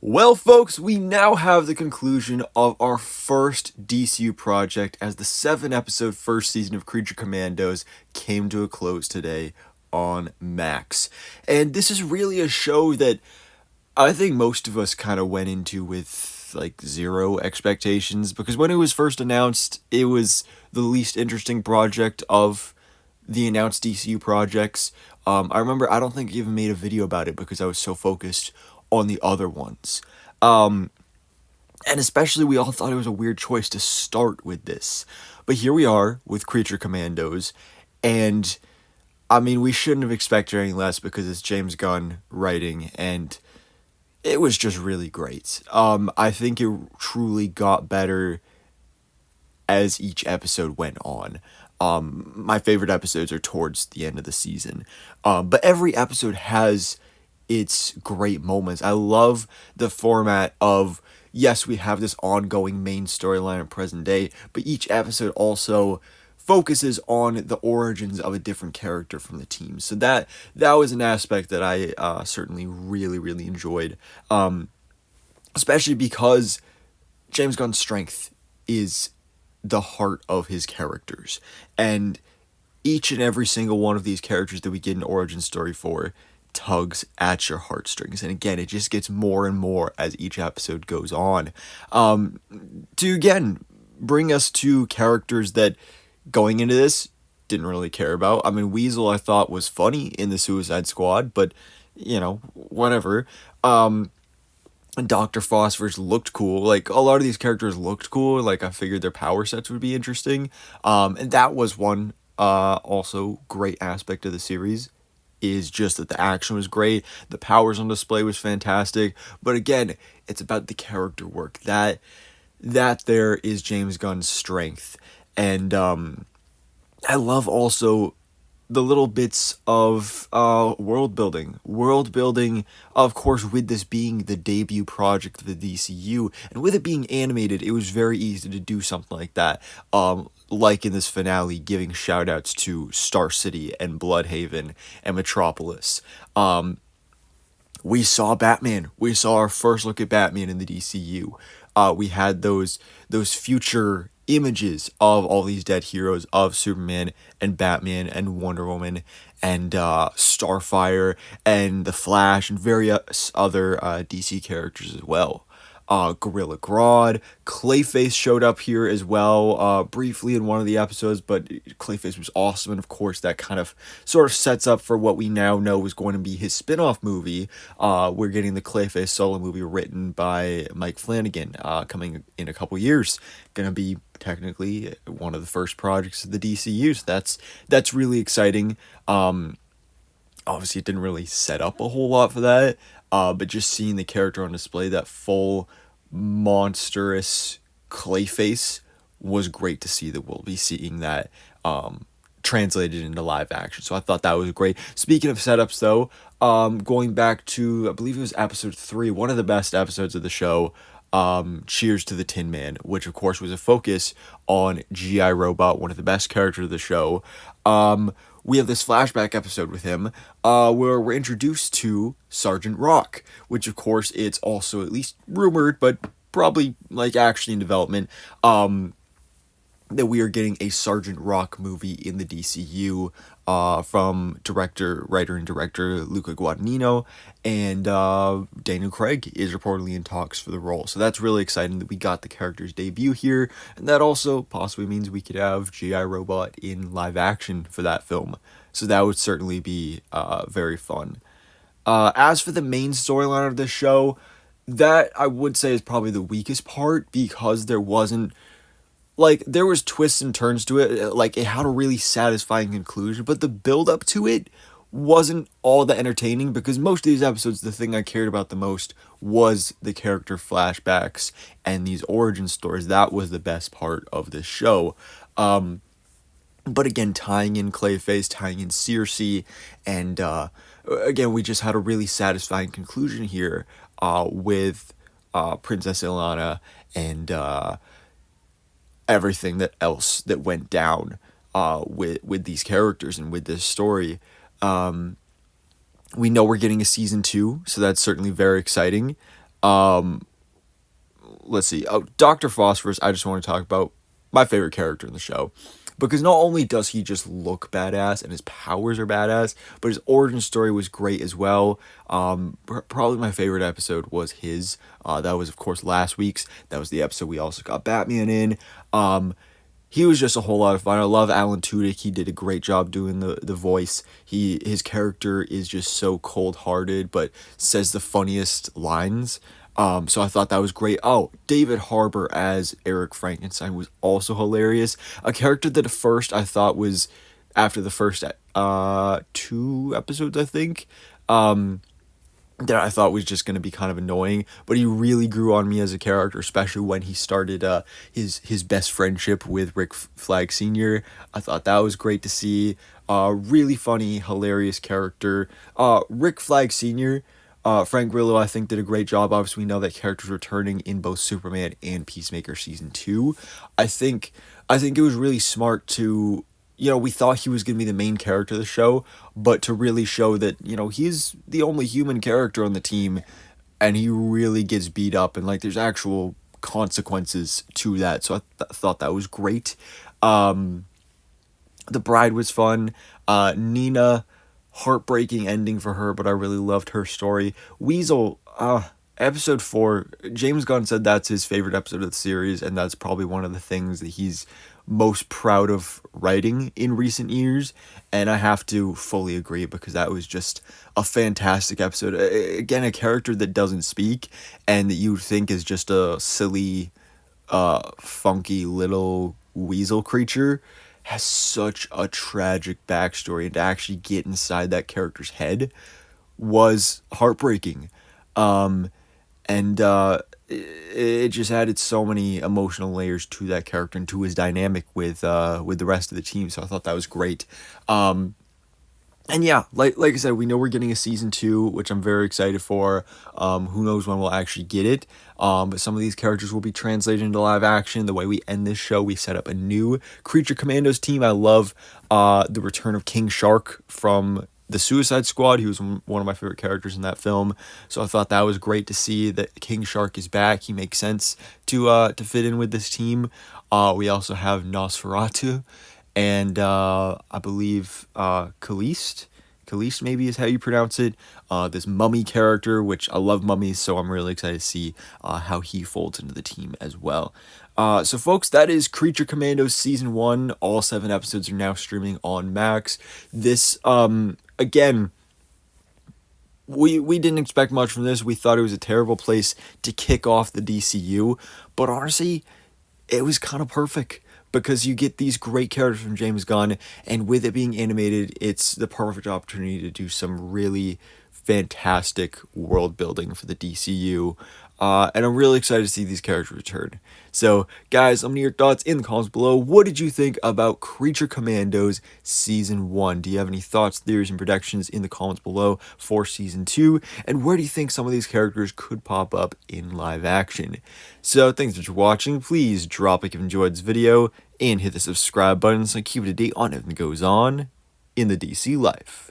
Well, folks, we now have the conclusion of our first DCU project as the 7-episode first season of Creature Commandos came to a close today on Max. And this is really a show that I think most of us kind of went into with like zero expectations, because when it was first announced, it was the least interesting project of the announced DCU projects. I remember I don't think I even made a video about it because I was so focused on the other ones. And especially we all thought it was a weird choice to start with this. But here we are with Creature Commandos, and I mean, we shouldn't have expected any less because it's James Gunn writing, and it was just really great. I think it truly got better as each episode went on. My favorite episodes are towards the end of the season. But every episode has its great moments. I love the format of, yes, we have this ongoing main storyline in present day, but each episode also focuses on the origins of a different character from the team. So that was an aspect that I certainly really enjoyed. Especially because James Gunn's strength is the heart of his characters. And each and every single one of these characters that we get an origin story for tugs at your heartstrings. And again, it just gets more and more as each episode goes on. To again bring us to characters that going into this didn't really care about. I mean, Weasel I thought was funny in the Suicide Squad, but whatever. And Dr. Phosphorus looked cool. Like, a lot of these characters looked cool. Like, I figured their power sets would be interesting. And that was one also great aspect of the series, is just that the action was great, the powers on display was fantastic, but again, it's about the character work. That there is James Gunn's strength. And I love also the little bits of world building, of course, with this being the debut project of the DCU, and with it being animated, it was very easy to do something like that. Like in this finale, giving shout outs to Star City and Bloodhaven and Metropolis. We saw Batman. We saw our first look at Batman in the DCU. We had those future images of all these dead heroes of Superman and Batman and Wonder Woman and Starfire and the Flash and various other DC characters as well. Gorilla Grodd, Clayface showed up here as well, briefly in one of the episodes, but Clayface was awesome, and of course that kind of sort of sets up for what we now know is going to be his spin-off movie. We're getting the Clayface solo movie written by Mike Flanagan, coming in a couple years. Gonna be technically one of the first projects of the DCU, so that's really exciting. Obviously it didn't really set up a whole lot for that, but just seeing the character on display, that full monstrous Clayface, was great to see that we'll be seeing that translated into live action. So I thought that was great. Speaking of setups though, going back to, I believe it was episode 3, one of the best episodes of the show, Cheers to the Tin Man, which of course was a focus on G.I. Robot, one of the best characters of the show. We have this flashback episode with him, where we're introduced to Sergeant Rock, which of course it's also at least rumored, but probably like actually in development, that we are getting a Sergeant Rock movie in the DCU, from writer and director Luca Guadagnino, and Daniel Craig is reportedly in talks for the role. So that's really exciting that we got the character's debut here, and that also possibly means we could have G.I. Robot in live action for that film. So that would certainly be very fun. As for the main storyline of the show, that I would say is probably the weakest part, because there wasn't, like, there was twists and turns to it, like it had a really satisfying conclusion, but the build up to it wasn't all that entertaining, because most of these episodes, the thing I cared about the most was the character flashbacks and these origin stories. That was the best part of this show. But again, tying in Clayface, tying in Circe, and again, we just had a really satisfying conclusion here, with Princess Ilana and everything that else that went down with these characters and with this story. We know we're getting a season 2, so that's certainly very exciting. Let's see. Oh, Dr. Phosphorus, I just want to talk about my favorite character in the show. Because not only does he just look badass and his powers are badass, but his origin story was great as well. Probably my favorite episode was his. That was, of course, last week's. That was the episode we also got Batman in. He was just a whole lot of fun. I love Alan Tudyk. He did a great job doing the voice. His character is just so cold-hearted, but says the funniest lines. So I thought that was great. Oh, David Harbour as Eric Frankenstein was also hilarious. A character that at first I thought was, after the first 2 episodes, I think, that I thought was just going to be kind of annoying, but he really grew on me as a character, especially when he started his best friendship with Rick Flag Sr. I thought that was great to see. Really funny, hilarious character. Rick Flag Sr., Frank Grillo, I think, did a great job. Obviously, we know that character's returning in both Superman and Peacemaker Season 2. I think it was really smart to, we thought he was going to be the main character of the show, but to really show that, he's the only human character on the team, and he really gets beat up, and, there's actual consequences to that, so I thought that was great. The Bride was fun. Nina, heartbreaking ending for her, but I really loved her story. Weasel, episode 4, James Gunn said that's his favorite episode of the series, and that's probably one of the things that he's most proud of writing in recent years, and I have to fully agree, because that was just a fantastic episode. Again, a character that doesn't speak, and that you think is just a silly, funky little weasel creature, has such a tragic backstory, and to actually get inside that character's head was heartbreaking. It just added so many emotional layers to that character and to his dynamic with the rest of the team, so I thought that was great. And yeah, like I said, we know we're getting a season 2, which I'm very excited for. Who knows when we'll actually get it. But some of these characters will be translated into live action. The way we end this show, we set up a new Creature Commandos team. I love the return of King Shark from the Suicide Squad. He was one of my favorite characters in that film. So I thought that was great to see that King Shark is back. He makes sense to fit in with this team. We also have Nosferatu. And I believe Khaleesi maybe is how you pronounce it. This mummy character, which I love mummies, so I'm really excited to see how he folds into the team as well. So folks, that is Creature Commandos Season 1. All 7 episodes are now streaming on Max. This, again, we didn't expect much from this. We thought it was a terrible place to kick off the DCU, but honestly, it was kind of perfect, because you get these great characters from James Gunn, and with it being animated, it's the perfect opportunity to do some really fantastic world building for the DCU. And I'm really excited to see these characters return. So, guys, let me know your thoughts in the comments below. What did you think about Creature Commandos Season 1? Do you have any thoughts, theories, and predictions in the comments below for Season 2? And where do you think some of these characters could pop up in live action? So, thanks for watching. Please drop a like if you enjoyed this video, and hit the subscribe button so I keep it up to date on everything that goes on in the DC life.